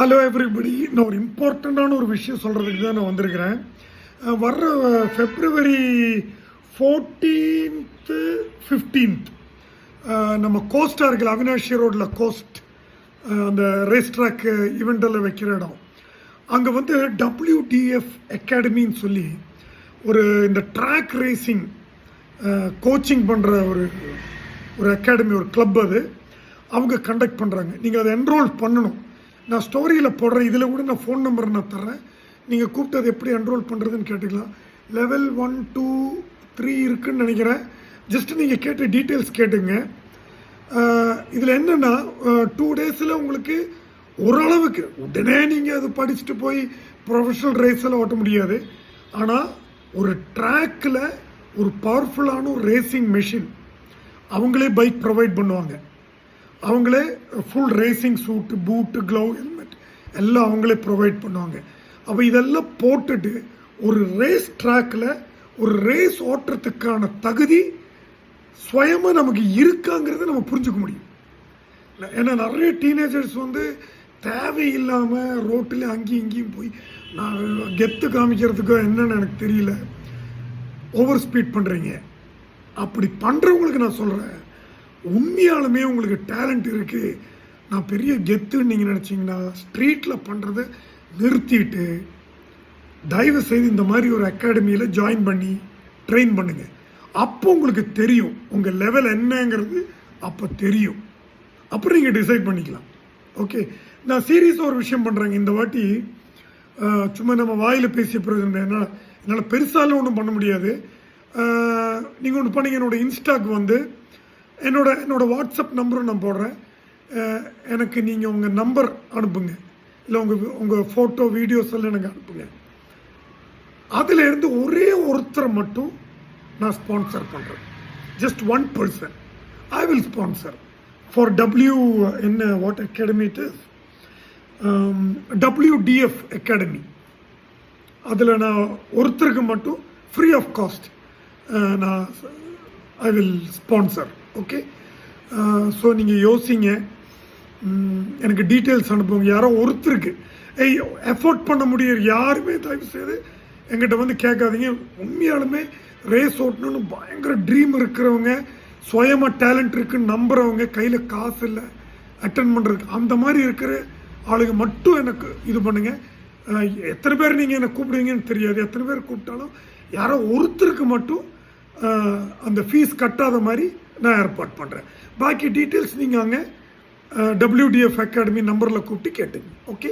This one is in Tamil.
ஹலோ எவ்ரிபடி, நான் ஒரு இம்பார்ட்டண்ட்டான ஒரு விஷயம் சொல்கிறதுக்கு தான் நான் வந்திருக்கிறேன். வர்ற February 14th 15th நம்ம கோஸ்டாக இருக்குல்ல, அவினாஷி ரோடில் கோஸ்ட், அந்த ரேஸ் ட்ராக் ஈவெண்ட்டில் வைக்கிற இடம். அங்கே வந்து WDF அகாடமின்னு சொல்லி ஒரு இந்த ட்ராக் ரேசிங் கோச்சிங் பண்ணுற ஒரு அகாடமி, ஒரு கிளப். அது அவங்க கண்டக்ட் பண்ணுறாங்க. நீங்கள் அதை என்ரோல் பண்ணணும். நான் ஸ்டோரியில் போடுறேன். இதில் கூட நான் ஃபோன் நம்பர் நான் தர்றேன். நீங்கள் கூப்பிட்டு அதை எப்படி என்ரோல் பண்ணுறதுன்னு கேட்டுக்கலாம். லெவல் 1, 2, 3 இருக்குதுன்னு நினைக்கிறேன். ஜஸ்ட்டு நீங்கள் கேட்ட டீட்டெயில்ஸ் கேட்டுங்க. இதில் என்னென்னா 2 டேஸில் உங்களுக்கு ஓரளவுக்கு உடனே நீங்கள் அது படிச்சுட்டு போய் ப்ரொஃபஷனல் ரேஸில் ஓட்ட முடியாது. ஆனால் ஒரு ட்ராக்கில் ஒரு பவர்ஃபுல்லான ஒரு ரேசிங் மெஷின் அவங்களே பைக் ப்ரொவைட் பண்ணுவாங்க. அவங்களே ஃபுல் ரேசிங் சூட்டு, பூட்டு, க்ளவ், ஹெல்மெட் எல்லாம் அவங்களே ப்ரொவைட் பண்ணுவாங்க. அப்போ இதெல்லாம் போட்டுட்டு ஒரு ரேஸ் ட்ராக்கில் ஒரு ரேஸ் ஓட்டுறதுக்கான தகுதி சுயமாக நமக்கு இருக்காங்கிறத நம்ம புரிஞ்சுக்க முடியும். ஏன்னா நிறைய டீனேஜர்ஸ் வந்து தேவையில்லாமல் ரோட்டில் அங்கேயும் இங்கேயும் போய் நான் கெத்து காமிக்கிறதுக்கோ என்னன்னு எனக்கு தெரியல, ஓவர் ஸ்பீட் பண்ணுறீங்க. அப்படி பண்ணுறவங்களுக்கு நான் சொல்கிறேன், உண்மையாலுமே உங்களுக்கு டேலண்ட் இருக்குது, நான் பெரிய கெத்துன்னு நீங்கள் நினச்சிங்கன்னா ஸ்ட்ரீட்டில் பண்ணுறதை நிறுத்திட்டு தயவு செய்து இந்த மாதிரி ஒரு அகாடமியில் ஜாயின் பண்ணி ட்ரெயின் பண்ணுங்கள். அப்போ உங்களுக்கு தெரியும் உங்கள் லெவல் என்னங்கிறது. அப்போ தெரியும், அப்புறம் நீங்கள் டிசைட் பண்ணிக்கலாம். ஓகே, நான் சீரியஸாக ஒரு விஷயம் பண்ணுறேங்க இந்த வாட்டி. சும்மா நம்ம வாயில் பேசிய பிரயோஜனம். என்னால் பெருசாலும் ஒன்றும் பண்ண முடியாது. நீங்கள் ஒன்று பண்ணீங்க, என்னோடய இன்ஸ்டாக்கு வந்து என்னோட வாட்ஸ்அப் நம்பரும் நான் போடுறேன். எனக்கு நீங்கள் உங்கள் நம்பர் அனுப்புங்க, இல்லை உங்கள் ஃபோட்டோ வீடியோஸ் எல்லாம் எனக்கு அனுப்புங்க. அதிலேருந்து ஒரே ஒருத்தரை மட்டும் நான் ஸ்பான்சர் பண்ணுறேன். Just 1 person I will sponsor for what academy it is, WDF academy. அதில் நான் ஒருத்தருக்கு மட்டும் ஃப்ரீ ஆஃப் காஸ்ட் நான் I will sponsor. Okay, so நீங்கள் யோசிங்க, எனக்கு டீட்டெயில்ஸ் அனுப்புங்க. யாரோ ஒருத்தருக்கு எஃபோர்ட் பண்ண முடியும். யாருமே தயவு செய்து எங்கிட்ட வந்து கேட்காதீங்க. உண்மையாலுமே ரேஸ் ஓட்டணும்னு பயங்கர ட்ரீம் இருக்கிறவங்க, சுயமாக டேலண்ட் இருக்குன்னு நம்புகிறவங்க, கையில் காசு இல்லை அட்டன் பண்ணுறதுக்கு, அந்த மாதிரி இருக்கிற ஆளுங்க மட்டும் எனக்கு இது பண்ணுங்கள். எத்தனை பேர் நீங்கள் என்னை கூப்பிடுவீங்கன்னு தெரியாது. எத்தனை பேர் கூப்பிட்டாலும் யாரோ ஒருத்தருக்கு மட்டும் அந்த ஃபீஸ் கட்டாத மாதிரி நான் ஏற்பாடு பண்ணுறேன். பாக்கி டீட்டெயில்ஸ் நீங்கள் அங்கே WDF அகாடமி நம்பரில் கூப்பிட்டு கேட்டுங்க. ஓகே.